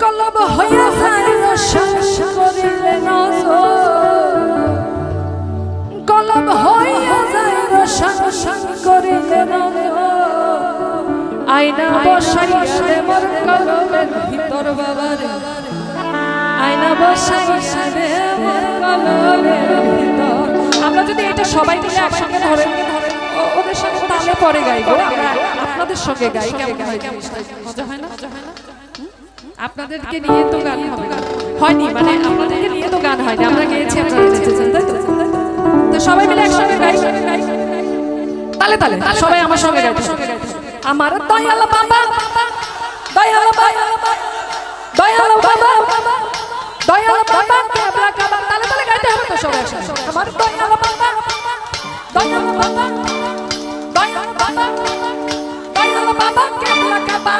কলব হইয়া যায় রসন করিলে নজর, কলব হইয়া যায় রসন করিলে নজর, আয়না বসাইয়া রে মোর কলবের ভিতর বাবারে, আয়না বসাইয়া রে মোর কলবের ভিতর। আমরা যদি এটা সবাই মিলে একসঙ্গে ধরে ওদের সঙ্গে তালে পরে গাইবো, আমরা আপনাদের সঙ্গে গাই, কেমন হয়? মজা হয় না? আপনাদেরকে নিয়ে তো গান হবে না, হয়নি, মানে আপনাদেরকে নিয়ে তো গান হয়নি, আমরা গেয়েছি, আপনারা গেছেন, তাই তো? তো সবাই মিলে একসঙ্গে গাই, তালে তালে সবাই আমার সঙ্গে গাইতে। আমার দয়াল বাবা, দয়াল বাবা, দয়াল বাবা, দয়াল বাবা কেবলা কাবা, তালে তালে গাইতে হবে তো সবাই একসঙ্গে। আমার দয়াল বাবা, দয়াল বাবা, দয়াল বাবা, দয়াল বাবা কেবলা কাবা,